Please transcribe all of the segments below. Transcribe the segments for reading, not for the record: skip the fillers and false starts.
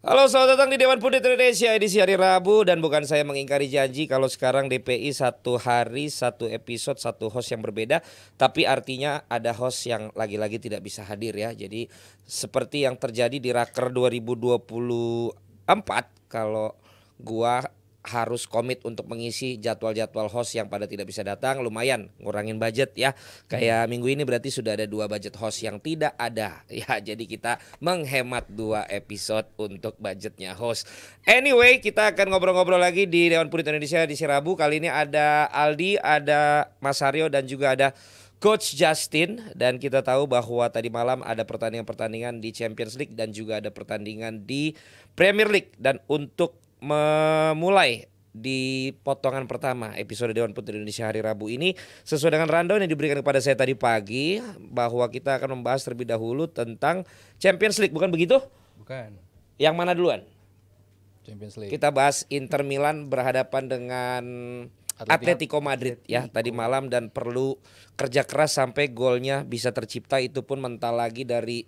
Halo, selamat datang di Dewan Pundit Indonesia edisi hari Rabu. Dan bukan saya mengingkari janji kalau sekarang DPI satu hari, satu episode, satu host yang berbeda. Tapi artinya ada host yang lagi-lagi tidak bisa hadir ya. Jadi seperti yang terjadi di Raker 2024, kalau gua harus komit untuk mengisi jadwal-jadwal host yang pada tidak bisa datang, lumayan ngurangin budget ya. Kayak minggu ini berarti sudah ada 2 budget host yang tidak ada ya. Jadi kita menghemat 2 episode untuk budgetnya host. Anyway, kita akan ngobrol-ngobrol lagi di Dewan Pundit Indonesia di Rabu. Kali ini ada Aldi, ada Mas Aryo dan juga ada Coach Justin. Dan kita tahu bahwa tadi malam ada pertandingan-pertandingan di Champions League dan juga ada pertandingan di Premier League. Dan untuk memulai di potongan pertama episode Dewan Pundit Indonesia hari Rabu ini, sesuai dengan rundown yang diberikan kepada saya tadi pagi, bahwa kita akan membahas terlebih dahulu tentang Champions League, bukan begitu? Bukan. Yang mana duluan? Champions League. Kita bahas Inter Milan berhadapan dengan Atletico Madrid ya tadi malam, dan perlu kerja keras sampai golnya bisa tercipta. Itu pun mental lagi dari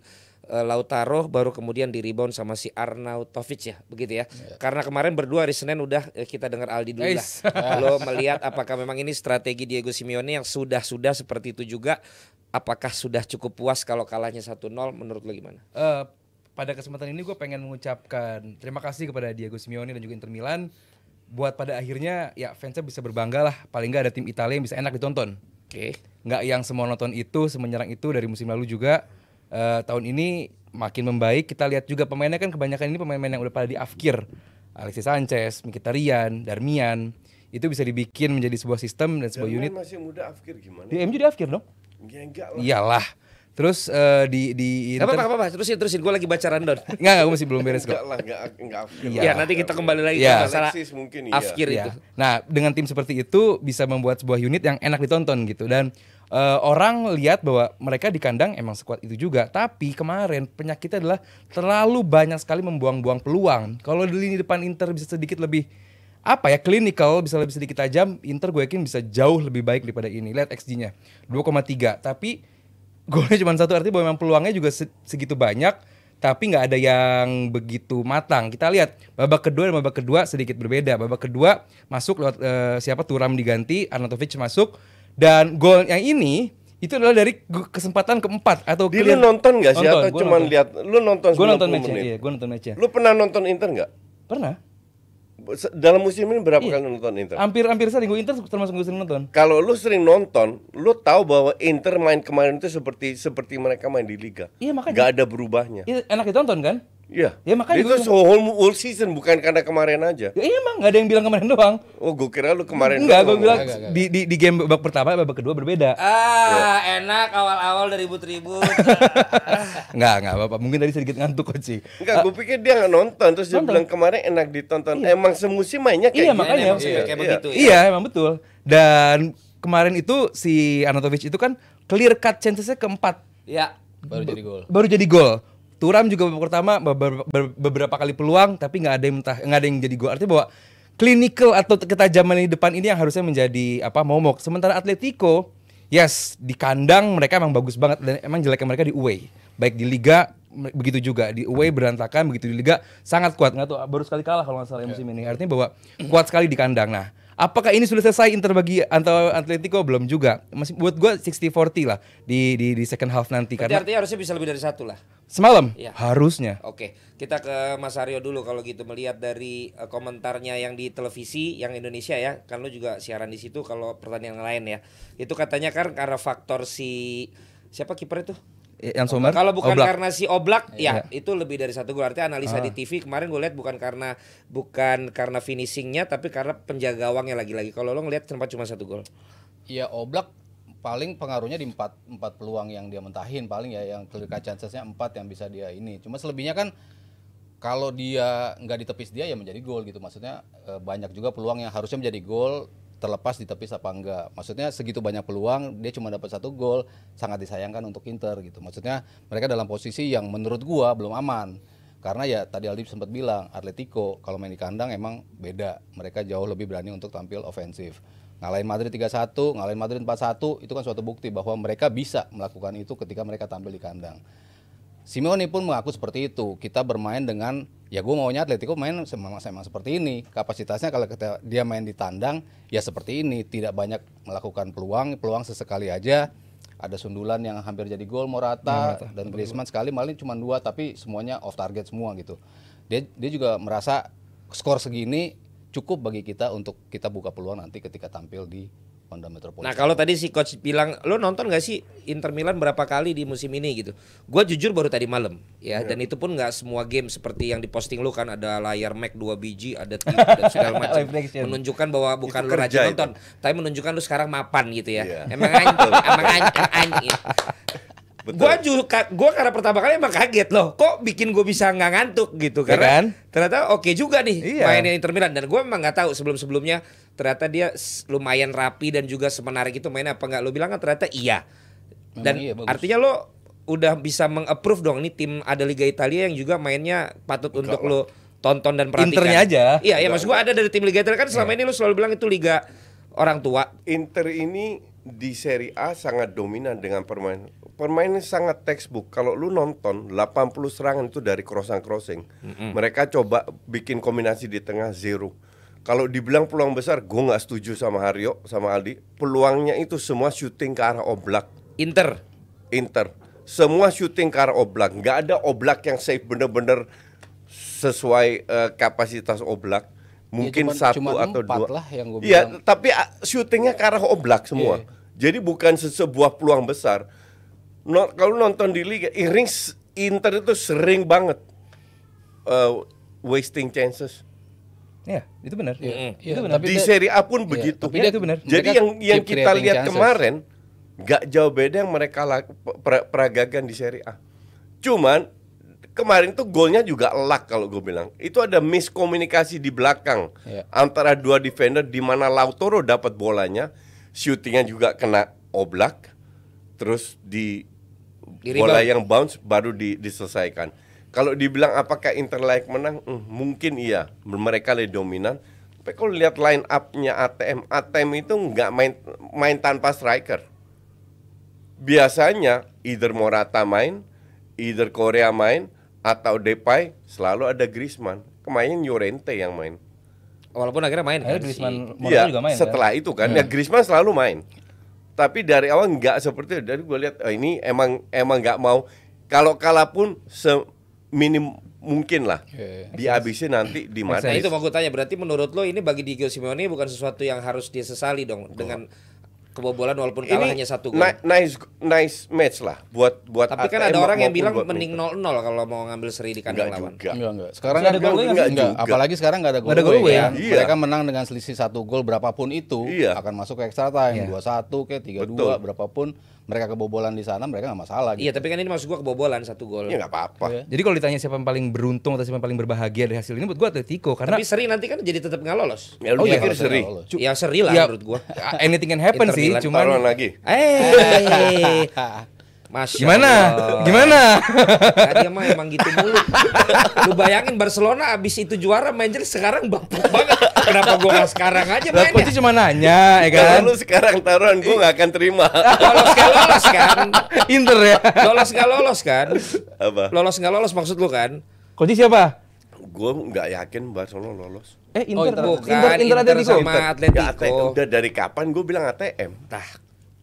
Lautaro, baru kemudian di rebound sama si Arnautovic ya, begitu ya. Karena kemarin berdua hari Senin udah kita dengar Aldi dulu lah. Lo melihat apakah memang ini strategi Diego Simeone yang sudah seperti itu juga? Apakah sudah cukup puas kalau kalahnya 1-0? Menurut lo gimana? Pada kesempatan ini gue pengen mengucapkan terima kasih kepada Diego Simeone dan juga Inter Milan, buat pada akhirnya ya fansnya bisa berbangga lah, paling nggak ada tim Italia yang bisa enak ditonton. Oke. Nggak yang semua nonton itu semenyerang itu dari musim lalu juga. Tahun ini makin membaik. Kita lihat juga pemainnya kan kebanyakan ini pemain-pemain yang udah pada diafkir. Alexis Sanchez, Mkhitaryan, Darmian. Itu bisa dibikin menjadi sebuah sistem dan sebuah unit. Masih muda afkir gimana? Di MU diafkir dong? Ya enggak lah. Iyalah. Terus di Inter... Apa-apa, terusin. Gue lagi baca rundown. Enggak, gue masih belum beres kok. Enggak lah, enggak afkir. Ya, nanti kita kembali lagi Ya. ke masalah Alexis mungkin afkir itu. Nah, dengan tim seperti itu bisa membuat sebuah unit yang enak ditonton gitu. Dan orang lihat bahwa mereka di kandang emang sekuat itu juga. Tapi kemarin penyakitnya adalah terlalu banyak sekali membuang-buang peluang. Kalau di lini depan Inter bisa sedikit lebih clinical, bisa lebih sedikit tajam, Inter gue yakin bisa jauh lebih baik daripada ini. Lihat XG-nya 2,3. Tapi golnya cuma 1, artinya bahwa memang peluangnya juga segitu banyak, tapi nggak ada yang begitu matang. Kita lihat babak kedua dan babak kedua sedikit berbeda. Babak kedua masuk lewat Thuram diganti, Arnautovic masuk, dan gol yang ini itu adalah dari kesempatan keempat atau Lu nonton nggak sih atau cuma lihat? Lu nonton 90 Gue nonton menit? matchnya, iya, gue nonton matchnya. Lu pernah nonton Inter nggak? Pernah. Dalam musim ini berapa kali nonton Inter? Hampir sering gue Inter termasuk gue sering nonton. Kalau lu sering nonton, lu tahu bahwa Inter main kemarin itu seperti mereka main di Liga. Iya, makanya. Gak ada berubahnya. Iya, enak ditonton kan? Iya. Ya, makanya itu whole season, bukan karena kemarin aja. Ya iya, emang nggak ada yang bilang kemarin doang. Oh, gue kira lu kemarin. Enggak, gue bilang Enggak. di game babak pertama, babak kedua berbeda. Enak awal-awal dari ribut-ribut. Enggak apa-apa. Mungkin tadi sedikit ngantuk kok sih. Enggak, gue pikir dia nggak nonton. Terus dia bilang kemarin enak ditonton. Emang semusim mainnya kayak Iya, gitu. makanya. Kayak begitu ya. Iya, emang betul. Dan kemarin itu si Arnautovic itu kan clear cut chances-nya keempat. Ya. Baru jadi gol. Thuram juga babak pertama beberapa kali peluang tapi nggak ada yang jadi gol. Artinya bahwa clinical atau ketajaman di depan ini yang harusnya menjadi momok. Sementara Atletico, yes, di kandang mereka emang bagus banget dan emang jeleknya mereka di away. Baik di Liga begitu juga, di away berantakan, begitu di Liga sangat kuat. Nggak tahu, baru sekali kalah kalau nggak salah musim ini. Artinya bahwa kuat sekali di kandang. Nah, apakah ini sudah selesai Inter bagi atau Atletico? Belum juga. Masih buat gue 60-40 lah di second half nanti. Berarti Karena artinya harusnya bisa lebih dari 1 lah. semalam Iya. harusnya. Oke, kita ke Mas Aryo dulu kalau gitu, melihat dari komentarnya yang di televisi yang Indonesia ya, kan lu juga siaran di situ kalau pertandingan lain ya. Itu katanya kan karena faktor si siapa kiper itu? Yang Sommer. Kalau bukan Oblak. karena si Oblak, Iya. ya itu lebih dari 1 gol. Artinya analisa di TV kemarin gue lihat bukan karena finishingnya, tapi karena penjaga gawangnya lagi-lagi. Kalau lo ngelihat tempat cuma 1 gol. Iya, Oblak paling pengaruhnya di 4 peluang yang dia mentahin paling ya, yang clear cut chancesnya 4 yang bisa dia ini. Cuma selebihnya kan kalau dia nggak ditepis dia ya menjadi gol gitu. Maksudnya banyak juga peluang yang harusnya menjadi gol terlepas ditepis apa enggak. Maksudnya segitu banyak peluang dia cuma dapat 1 gol, sangat disayangkan untuk Inter gitu. Maksudnya mereka dalam posisi yang menurut gua belum aman. Karena ya tadi Aldi sempat bilang Atletico kalau main di kandang emang beda. Mereka jauh lebih berani untuk tampil ofensif. Ngalahin Madrid 3-1, ngalahin Madrid 4-1, itu kan suatu bukti bahwa mereka bisa melakukan itu ketika mereka tampil di kandang. Simeone pun mengaku seperti itu. Kita bermain dengan ya gue maunya Atletico main memang seperti ini. Kapasitasnya kalau dia main di tandang ya seperti ini, tidak banyak melakukan peluang sesekali aja. Ada sundulan yang hampir jadi gol Morata dan Griezmann sekali malah cuma 2 tapi semuanya off target semua gitu. Dia juga merasa skor segini cukup bagi kita untuk kita buka peluang nanti ketika tampil di Wanda Metropolitan. Nah kalau tadi si coach bilang, lo nonton gak sih Inter Milan berapa kali di musim ini gitu? Gue jujur baru tadi malam ya, dan itu pun nggak semua game seperti yang diposting lo kan, ada layar Mac 2 biji, ada TV dan segala macam, menunjukkan bahwa bukan lo rajin nonton, tapi menunjukkan lo sekarang mapan gitu ya. Emang anjing. Gue karena pertama kali emang kaget loh, kok bikin gue bisa nggak ngantuk gitu, karena ternyata oke juga nih mainnya Inter Milan, dan gue memang nggak tahu sebelumnya ternyata dia lumayan rapi dan juga semenarik itu mainnya apa nggak. Lo bilang kan ternyata iya, dan artinya lo udah bisa meng-approve dong ini tim ada Liga Italia yang juga mainnya patut untuk lo tonton dan perhatikan. Internya aja. Iya, maksud gue ada dari tim Liga Italia kan selama ini lo selalu bilang itu liga orang tua. Inter ini di Serie A sangat dominan dengan permainan sangat textbook. Kalau lu nonton 80 serangan itu dari crossing. Mereka coba bikin kombinasi di tengah zero. Kalau dibilang peluang besar, gue nggak setuju sama Haryo, sama Aldi. Peluangnya itu semua syuting ke arah Oblak. Inter. Semua syuting ke arah Oblak. Nggak ada Oblak yang safe bener-bener sesuai kapasitas Oblak. Mungkin ya, satu atau 2 lah yang gue bilang. Iya, tapi syutingnya ke arah Oblak semua. Jadi bukan sebuah peluang besar. Kalau nonton di Liga Inter itu sering banget wasting chances. Iya, itu benar. Itu benar. Di Serie A pun begitu. Tapi itu benar. Jadi yang kita lihat kemarin nggak jauh beda yang mereka peragakan di Serie A. Cuman kemarin tuh golnya juga luck kalau gue bilang. Itu ada miskomunikasi di belakang antara 2 defender di mana Lautaro dapat bolanya, shootingnya juga kena Oblak, terus di bola yang bounce baru diselesaikan. Kalau dibilang apakah Inter layak menang, mungkin iya, mereka lebih dominan. Tapi kalau lihat line up-nya ATM itu nggak main tanpa striker. Biasanya either Morata main, either Korea main, atau Depay, selalu ada Griezmann. Kemarin Llorente yang main. Walaupun akhirnya main kan. Griezmann Iya, juga main. setelah itu kan ya Griezmann selalu main. Tapi dari awal nggak seperti itu. Dari gue lihat ini emang nggak mau. Kalau kalah pun seminim mungkin lah dihabisin nanti di Nah Madrid. itu mau gue tanya, berarti menurut lo ini bagi Diego Simeone bukan sesuatu yang harus dia sesali dong dengan kebobolan walaupun kalah hanya 1 gol. Nice match lah buat Tapi kan ATM ada orang yang maupun bilang buat mending 0-0 kalau mau ngambil seri di kandang lawan. Enggak. Sekarang ada gol enggak. Apalagi sekarang nggak ada gol. Ya. Iya. Mereka menang dengan selisih 1 gol berapapun itu akan masuk ke extra time 2-1 ke 3-2 berapapun. Mereka kebobolan di sana mereka nggak masalah. Iya, tapi kan ini maksud gua kebobolan 1 gol. Ya nggak apa-apa. Jadi kalau ditanya siapa yang paling beruntung atau siapa yang paling berbahagia dari hasil ini, buat gua Atletico karena Tapi seri nanti kan jadi tetap nggak lolos. Ya lu pikir seri. Ya seri lah Ya, menurut gua. anything can happen Inter sih, Milan cuman Taruhan lagi. Masya gimana? Allah. Gimana? Nah, dia mah emang gitu mulu. Lu bayangin Barcelona abis itu juara main jelek, sekarang bapak banget. Kenapa gua nggak sekarang aja Lah mainnya? coach cuma nanya ya kan. Kalau lu sekarang taruhan gue nggak akan terima. Lolos nggak lolos kan? Inter ya. Lolos nggak lolos kan? Apa? Lolos nggak lolos maksud lu kan? Coach siapa? Gue nggak yakin Barcelona lolos. Inter. Bukan, Inter Atletico. sama Ya, Atletico. udah dari kapan gue bilang ATM?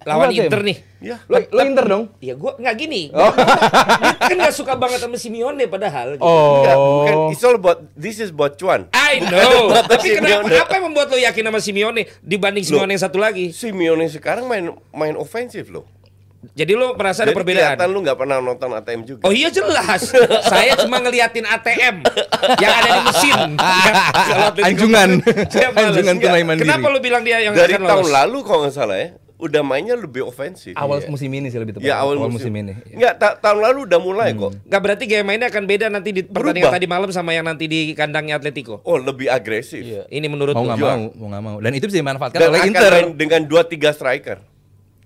Lawan Lu ATM? Inter nih. Ya. Lo Inter dong. Ya gua nggak gini. Dia kan nggak suka banget sama Simeone padahal. Gitu. Enggak, bukan. It's all about this is about cuan. I know. Tapi Simeone. kenapa? Apa yang membuat lo yakin sama Simeone dibanding Simeone yang satu lagi? Simeone sekarang main ofensif loh. Jadi lo merasa ada Jadi perbedaan? kelihatan lu nggak pernah nonton ATM juga. Oh iya jelas. Saya cuma ngeliatin ATM yang ada di mesin. Kalau Atletico Anjungan. saya males. Anjungan tunai mandiri. Kenapa lo bilang dia yang Dari akan tahun lolos? lalu kalau nggak salah ya, udah mainnya lebih ofensif. Awal musim ini sih lebih tepat. Ya awal musim ini. Enggak, tahun lalu udah mulai kok. Nggak berarti gaya mainnya akan beda nanti di pertandingan Berubah. tadi malam sama yang nanti di kandangnya Atletico. Oh, lebih agresif. Ini menurut Mau lo? nggak mau. Dan itu bisa dimanfaatkan Dan oleh akan Inter. main dengan 2-3 striker.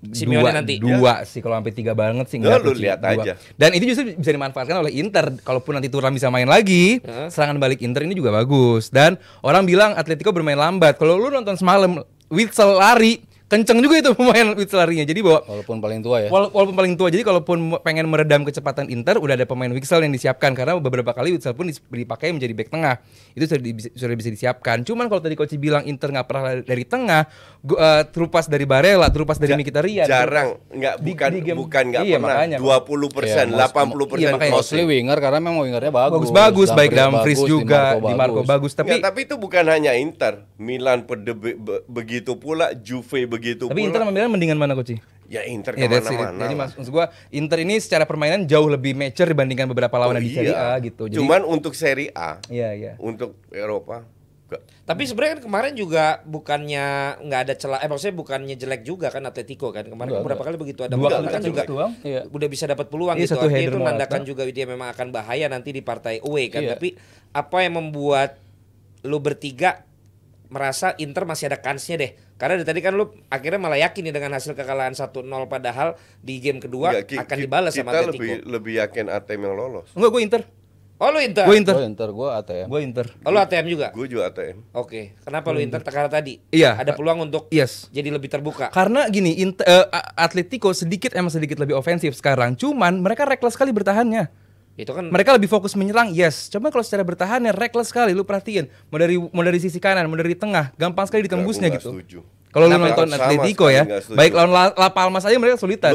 Simeone nanti. Dua sih kalau sampai 3 banget sih Ya, enggak lu tuh, lihat dua. aja. Dan itu justru bisa dimanfaatkan oleh Inter. Kalaupun nanti Thuram bisa main lagi, serangan balik Inter ini juga bagus. Dan orang bilang Atletico bermain lambat. Kalau lu nonton semalam, Witsel lari, kenceng juga itu pemain Witsel larinya. Jadi bahwa Walaupun paling tua ya. walaupun paling tua, jadi kalaupun pengen meredam kecepatan Inter, udah ada pemain Witsel yang disiapkan karena beberapa kali Witsel pun dipakai menjadi back tengah. Itu sudah bisa disiapkan. Cuman kalau tadi Coach bilang Inter nggak pernah dari tengah, terupas dari Barella, terupas dari Mkhitaryan. Jarang, bukan nggak iya, pernah. makanya. 20%, 80% iya, makanya. Mostly winger karena memang wingernya bagus. Bagus, baik Dumfries bagus, juga, Di Marco bagus. Tapi itu bukan hanya Inter, Milan begitu pula, Juve begitu Tapi pula. Inter sama Milan mendingan mana Coach? Ya Inter Ya, that's it. kemana-mana. Jadi maksud gua Inter ini secara permainan jauh lebih mature dibandingkan beberapa lawan di Serie A gitu. Jadi, Cuman untuk Serie A, iya. untuk Eropa, enggak. Tapi sebenarnya kan kemarin juga bukannya nggak ada celah, maksudnya bukannya jelek juga kan Atletico kan kemarin beberapa kali begitu ada Dua peluang kali kan juga doang. Iya. udah bisa dapat peluang Iya, gitu. satu Artinya header itu Morata. menandakan juga dia memang akan bahaya nanti di partai away kan. Iya. Tapi apa yang membuat lu bertiga merasa Inter masih ada kansnya deh? Karena dari tadi kan lu akhirnya malah yakin nih dengan hasil kekalahan 1-0 padahal di game kedua Enggak, akan dibalas sama kita Atletico. lebih yakin ATM yang lolos. Enggak, gue Inter. Oh lu Inter? Gue Inter. Gue ATM. Gue Inter. Oh, lu ATM juga? Gue juga ATM. Oke. Kenapa lu Inter? Karena tadi Iya. ada peluang untuk Yes. jadi lebih terbuka. Karena gini, Atletico sedikit lebih ofensif sekarang. Cuman mereka reckless sekali bertahannya. Itu kan Mereka lebih fokus menyerang, yes. Coba kalau secara bertahannya reckless sekali, lu perhatiin. Mau dari sisi kanan, mau dari tengah, gampang sekali ditembusnya Nggak gitu. setuju. Kalau lu Kenapa? nonton Sama Atletico sekali ya, nggak setuju. baik lawan La Palmas aja mereka kesulitan.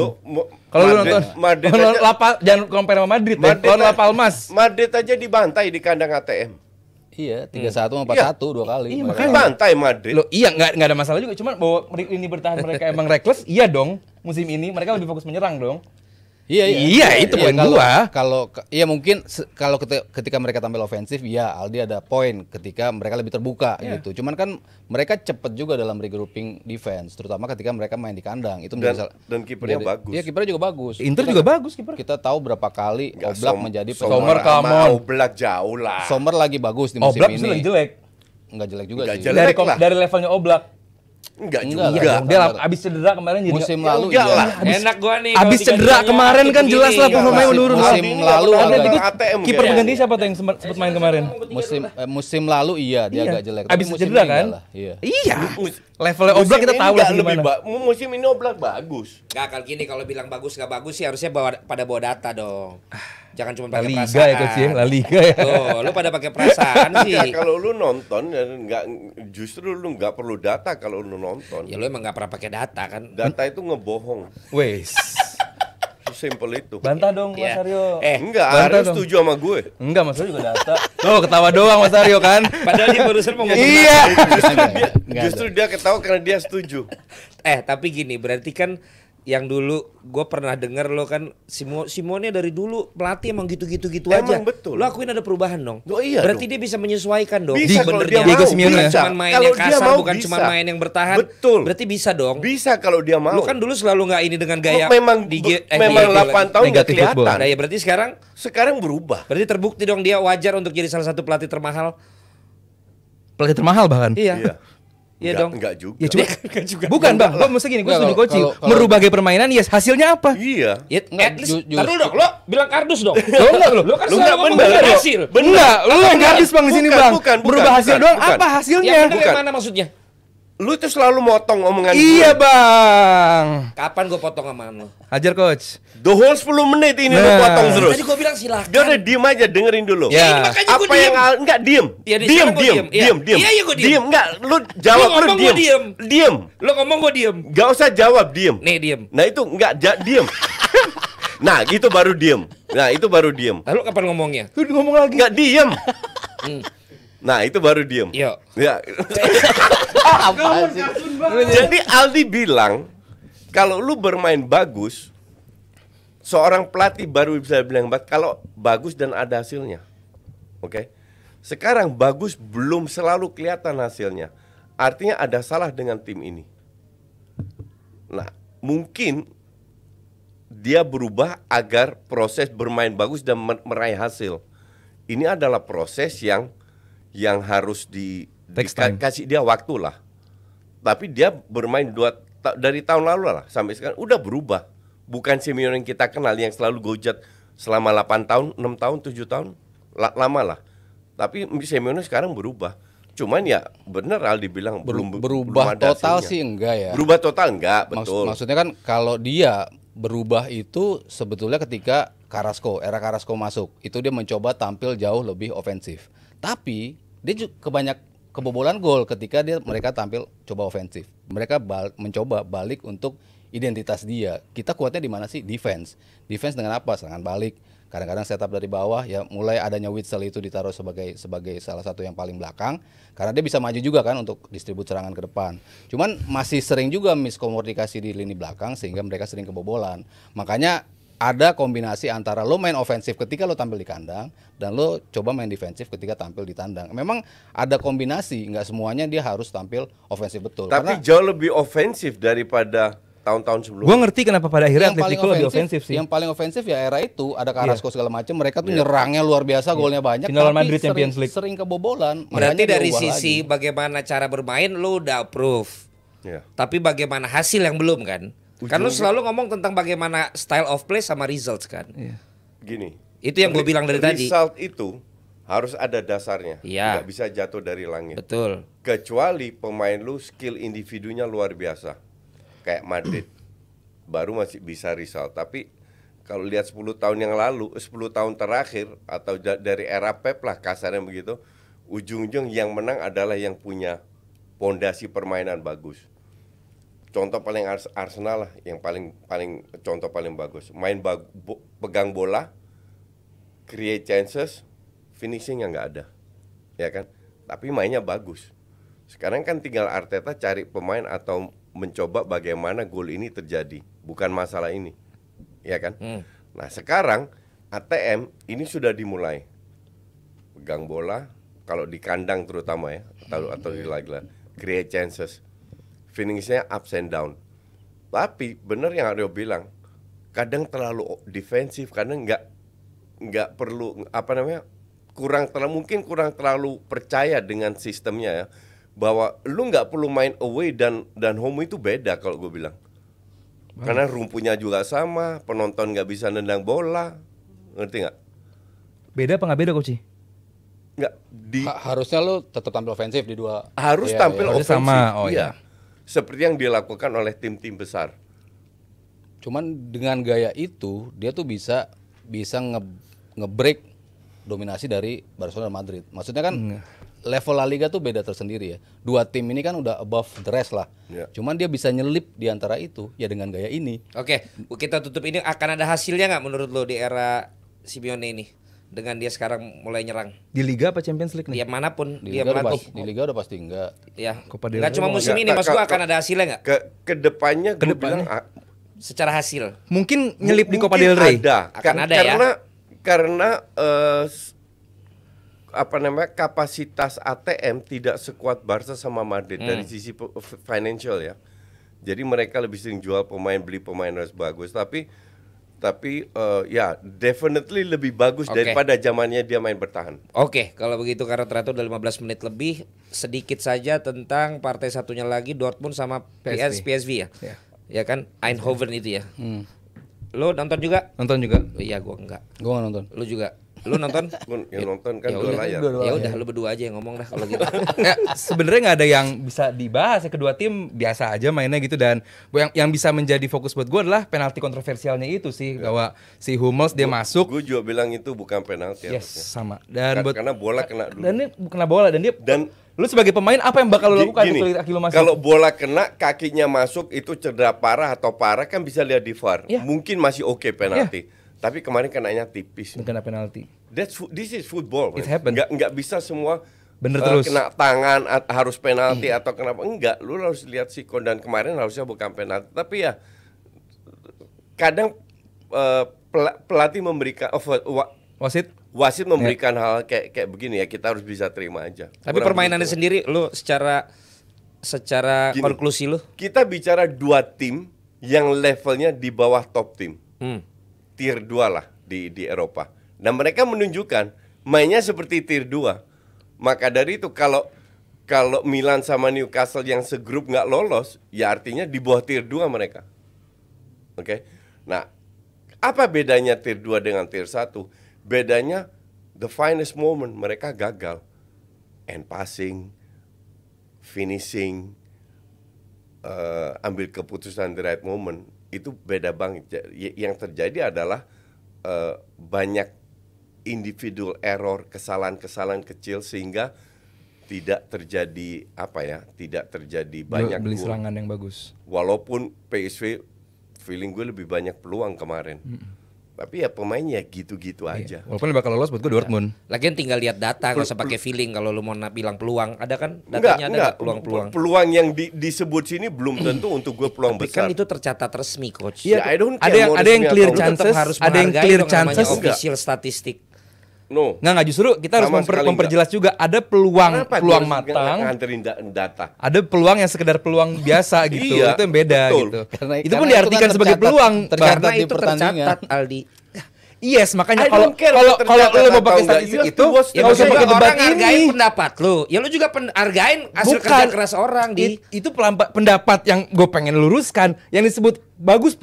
Kalau lu nonton Madrid lawan aja- jangan compare sama Madrid, lawan La Palmas. Madrid aja dibantai di kandang ATM. Iya, 3-1 sama 4-1 dua kali. Iya, mereka. makanya. Bantai Madrid. Loh, iya nggak ada masalah juga, cuman bahwa ini bertahan mereka emang reckless, iya dong. Musim ini mereka lebih fokus menyerang dong. Iya, itu poin gua. Iya mungkin kalau ketika mereka tampil ofensif, ya Aldi ada poin ketika mereka lebih terbuka gitu. Cuman kan mereka cepet juga dalam regrouping defense, terutama ketika mereka main di kandang. Itu Dan kipernya bagus. Iya, kipernya juga bagus. Inter juga bagus kiper. Kita tahu berapa kali Nggak, Oblak menjadi Sommer, sama come on. Oblak jauh lah. Sommer lagi bagus di musim Oblak ini. itu lagi jelek. Enggak jelek juga Nggak sih. jelek. lah. Dari levelnya Oblak. Enggak Enggak juga. lah. Dong, dia abis cedera kemarin jadi Musim Ya, lalu enggak iya. lah. enak gua nih. abis kalau cedera digantinya kemarin kan begini. jelas lah performanya Musim- menurun. musim Ini lalu nggak agak- pernah ATM Kiper gitu. pengganti siapa tuh yang sempat main kemarin? Musim lalu iya dia agak jelek. Tapi Abis musim cedera ini kan? enggak lah. Iya. Iya. Mus- Levelnya Oblak musim kita ini tahu lah nggak lebih gimana. musim ini Oblak bagus. Gak kalau gini kalau bilang bagus gak bagus sih harusnya pada bawa data dong. Jangan cuma La pakai Liga perasaan. ya coach ya, La Liga ya. Tuh, lu pada pakai perasaan sih. Ya, kalau lu nonton justru lu nggak perlu data kalau lu nonton. Ya lu emang gak pernah pakai data kan. Data itu ngebohong. Wes. Sesimpel itu. Bantah dong Mas Iya. Aryo. Enggak, Bantah harus dong. setuju sama gue. Enggak, Mas Aryo juga data. Tuh ketawa doang Mas Aryo kan. Padahal dia barusan mau ngomong Iya. Justru dia ketawa karena dia setuju. Tapi gini berarti kan yang dulu gue pernah denger lo kan Simone dari dulu pelatih emang gitu-gitu aja. Emang betul. Lo akuin ada perubahan dong. Oh, iya berarti dong. dia bisa menyesuaikan dong. Bisa kalau dia Diego mau. Simeone ya? Bisa. Cuman main Kalau yang dia kasar mau, bukan bisa. cuma main yang bertahan. Betul. Berarti bisa dong. Bisa kalau dia mau. Lu kan dulu selalu nggak ini dengan gaya memang di 8 tahun nggak Negatif kelihatan. football. Nah ya berarti Sekarang berubah. berarti terbukti dong dia wajar untuk jadi salah satu pelatih termahal. Pelatih termahal bahkan. Iya. Iya Enggak, dong. Enggak juga. Ya, cuma- Kan juga. Bukan bang, gue mesti gini, gue Enggak, setuju coach. kalau- Merubah gaya permainan, yes. Hasilnya apa? Iya. Ya, Enggak, at least, ju- tar dulu dong, lo bilang kardus dong. Lo enggak lo? Lo kan Lu selalu nggak ngomong bener, dari lo. hasil. Enggak, lo yang gadis bang di sini Bukan, bang. bukan, Merubah hasil bukan, doang, bukan. apa Yang hasilnya? bener yang Bukan. mana maksudnya? Lu tuh selalu motong omongan Iya gue. bang. Kapan gue potong sama lo? Hajar coach. The whole 10 menit ini lu Nah. potong terus. Tadi gue bilang silakan. Dia udah diem aja, dengerin dulu. Ya. Ini makanya gue Apa yang enggak diem? Iya, di Diem, sana gua diem, diem. Iya. diem, diem. Iya, gua diem. Enggak, lu jawab Lu ngomong, terus gua diem. Diem. Lo ngomong gue diem. Gak usah jawab, diem. Nih diem. Nah itu enggak diem. Nah, gitu baru diem. Nah, itu baru diem. Lalu kapan ngomongnya? Lu ngomong lagi. Enggak diem. Nah, itu baru diem. Yo. Ya. Apa sih? Jadi Aldi bilang kalau lu bermain bagus, seorang pelatih baru bisa bilang kalau bagus dan ada hasilnya. Oke. Sekarang bagus belum selalu kelihatan hasilnya. Artinya ada salah dengan tim ini. Nah, mungkin dia berubah agar proses bermain bagus dan meraih hasil. Ini adalah proses yang harus Takes time. kasih dia waktu lah. Tapi dia bermain dari tahun lalu lah sampai sekarang udah berubah. Bukan Simeone yang kita kenal yang selalu gojat selama 8 tahun, 6 tahun, 7 tahun, lama lah. Tapi Simeone sekarang berubah. Cuman ya bener Aldi bilang belum berubah ada total hasilnya. sih enggak ya. Berubah total enggak, betul. Maksudnya kan kalau dia berubah itu sebetulnya ketika era Carrasco masuk, itu dia mencoba tampil jauh lebih ofensif. Tapi dia juga kebobolan gol ketika mereka tampil coba ofensif. Mereka mencoba balik untuk identitas dia. Kita kuatnya di mana sih? Defense. Defense dengan apa? Serangan balik. Kadang-kadang setup dari bawah, ya mulai adanya Witsel itu ditaruh sebagai salah satu yang paling belakang, karena dia bisa maju juga kan untuk distribut serangan ke depan. Cuman masih sering juga miskomunikasi di lini belakang sehingga mereka sering kebobolan. Makanya ada kombinasi antara lo main ofensif ketika lo tampil di kandang dan lo coba main defensif ketika tampil di tandang. Memang ada kombinasi, nggak semuanya dia harus tampil ofensif betul. Tapi jauh lebih ofensif daripada tahun-tahun sebelumnya. Gue ngerti kenapa pada akhirnya Atletico lebih ofensif sih. Yang paling ofensif ya era itu ada Carrasco segala macam, mereka tuh nyerangnya luar biasa, golnya banyak, Final tapi Madrid Champions League. sering kebobolan. Berarti Makanya dari diubah sisi lagi. bagaimana cara bermain lu udah approve. Ya. Tapi bagaimana hasil yang belum kan? Kan lu selalu ngomong tentang bagaimana style of play sama results kan. Gini. Itu yang gue bilang dari tadi. Result itu harus ada dasarnya. Iya. Nggak bisa jatuh dari langit. Betul. Kecuali pemain lu skill individunya luar biasa. Kayak Madrid. Baru masih bisa result. Tapi kalau lihat 10 tahun yang lalu, 10 tahun terakhir atau dari era Pep lah kasarnya begitu, ujung-ujung yang menang adalah yang punya pondasi permainan bagus. Contoh paling Arsenal lah, yang paling contoh paling bagus. Main pegang bola, create chances, finishing yang nggak ada, ya kan? Tapi mainnya bagus. Sekarang kan tinggal Arteta cari pemain atau mencoba bagaimana gol ini terjadi, bukan masalah ini, ya kan? Nah sekarang ATM ini sudah dimulai, pegang bola, kalau di kandang terutama ya, atau di laga, create chances, finishnya ups and down. Tapi benar yang Aryo bilang, kadang terlalu defensif, kadang nggak perlu mungkin kurang terlalu percaya dengan sistemnya ya, bahwa lu nggak perlu main away dan home itu beda kalau gue bilang, karena rumputnya juga sama, penonton nggak bisa nendang bola, ngerti nggak? Beda apa nggak beda Coach? Nggak Harusnya lo tetap tampil ofensif di dua. harus Iya, tampil Harus ofensif, sama, oh iya. Seperti yang dilakukan oleh tim-tim besar. Cuman dengan gaya itu dia tuh bisa nge-break dominasi dari Barcelona dan Madrid. Maksudnya kan level La Liga tuh beda tersendiri ya. Dua tim ini kan udah above the rest lah. Ya. Cuman dia bisa nyelip di antara itu ya dengan gaya ini. Oke, kita tutup ini. Akan ada hasilnya nggak menurut lo di era Simeone ini? Dengan dia sekarang mulai nyerang. Di Liga apa Champions League nih? Dia manapun Di dia Liga, melatih. di Liga udah pasti enggak. Ya. Copa del Nggak Rey cuma musim ini, Nggak, mas gua akan ada hasilnya nggak? Kedepannya gue bilang Secara hasil. Mungkin nyelip di Copa mungkin del Rey. ada. Akan ada ya? Karena kapasitas ATM tidak sekuat Barca sama Madrid dari sisi financial ya. Jadi mereka lebih sering jual pemain, beli pemain harus bagus. Tapi ya definitely lebih bagus Oke. daripada zamannya dia main bertahan. Oke, kalau begitu karena ternyata udah 15 menit lebih, sedikit saja tentang partai satunya lagi Dortmund sama PSV ya. Ya kan Eindhoven itu ya. Lo nonton juga? Nonton juga. Oh, iya, gua enggak. Gua nggak nonton. Lu juga? Lu nonton? Yang nonton kan Ya dua udah. layar. Ya udah, lu berdua aja yang ngomong dah kalau gitu. Ya, sebenarnya nggak ada yang bisa dibahas ya, kedua tim biasa aja mainnya gitu, dan yang bisa menjadi fokus buat gue adalah penalti kontroversialnya itu sih, bahwa si Hummels dia masuk. Gue juga bilang itu bukan penalti. Yes, harusnya. sama. Dan Karena bola kena dulu. Dan ini kena bola dan dia. Dan lu sebagai pemain apa yang bakal lu lakukan Gini, ketika kaki lu masuk? kalau bola kena kakinya masuk itu cedera parah atau parah kan bisa lihat di VAR. Iya. Mungkin masih oke penalti. Tapi kemarin kenanya tipis. Kena penalti. This is football. It man. happened. Nggak bisa semua Bener terus. kena tangan harus penalti atau kenapa enggak. Lu harus lihat sikon, dan kemarin harusnya bukan penalti. Tapi ya kadang pelatih memberikan wasit memberikan hal kayak begini ya, kita harus bisa terima aja. Tapi Kurang permainannya begitu. sendiri lu secara Gini. konklusi lu. Kita bicara dua tim yang levelnya di bawah top tim. Tier 2 lah di Eropa. Dan mereka menunjukkan mainnya seperti tier 2. Maka dari itu kalau Milan sama Newcastle yang segrup nggak lolos, ya artinya di bawah tier 2 mereka. Oke. Nah, apa bedanya tier 2 dengan tier 1? Bedanya the finest moment mereka gagal. End passing, finishing, ambil keputusan the right moment, itu beda banget. Yang terjadi adalah banyak individual error, kesalahan-kesalahan kecil sehingga tidak terjadi tidak terjadi banyak beli gol. serangan yang bagus. Walaupun PSV feeling gue lebih banyak peluang kemarin. Tapi ya pemainnya gitu-gitu aja. Walaupun bakal lolos buat gue Dortmund. Lagian tinggal lihat data, nggak usah pakai feeling kalau lu mau bilang peluang. Ada kan datanya, ada nggak peluang-peluang. Peluang yang disebut sini belum tentu untuk gue peluang Tapi besar. kan itu tercatat resmi, coach. Iya, I don't care Ada yang mau ada yang resmi clear atau enggak. chances, harus ada yang menghargai clear dong namanya chances. official statistik. No. Nggak justru kita harus Sama sekali memperjelas juga ada peluang Kenapa peluang dia harus matang, nganterin data? ada peluang yang sekedar peluang biasa gitu. Iya, Itu yang beda betul. gitu. Karena Itu pun kan diartikan sebagai tercatat- peluang. tercatat Karena di itu pertandingan. tercatat, Aldi. Yes, makanya I kalau don't care kalau tercatat kalau lu mau atau pakai enggak. statistik You have itu to watch nggak the usah maksudnya pakai debat orang hargain ini. pendapat lu. Ya lu juga hargain hasil Bukan. kerja keras orang di. Itu pendapat yang gue pengen luruskan. Yang disebut bagus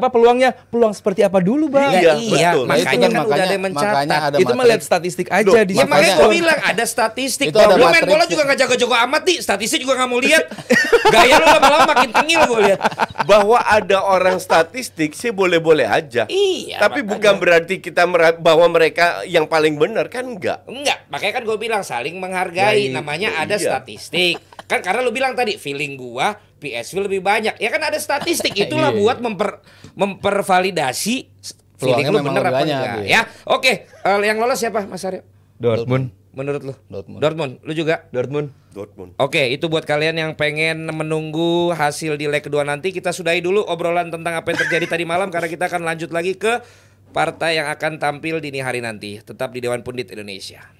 peluangnya, peluang seperti apa dulu, Bang? Iya, Iya, betul. makanya Itu kan udah ada yang makanya mencatat. ada Itu mah materi. lihat statistik aja Loh, di Ya makanya situ. gue bilang ada statistik. Itu Kalau ada lu main matriks. bola juga gak jago-jago amat nih. Statistik juga gak mau lihat. Gaya lu lama-lama makin tengil gue lihat. Bahwa ada orang statistik sih boleh-boleh aja. Iya, Tapi makanya. bukan berarti kita bahwa mereka yang paling benar, kan enggak. Enggak, makanya kan gue bilang saling menghargai. Ya, Namanya iya. ada statistik. Kan karena lu bilang tadi feeling gua PSV lebih banyak. Ya kan ada statistik. Itulah Iya. buat mempervalidasi feeling Peluangnya lu memang bener lebih apa banyak, enggak. iya. Ya, oke. Yang lolos siapa, Mas Aryo? Dortmund. Menurut lu? Dortmund. Lu juga? Dortmund. Dortmund. Oke, itu buat kalian yang pengen menunggu hasil di leg kedua nanti. Kita sudahi dulu obrolan tentang apa yang terjadi tadi malam karena kita akan lanjut lagi ke partai yang akan tampil dini hari nanti. Tetap di Dewan Pundit Indonesia.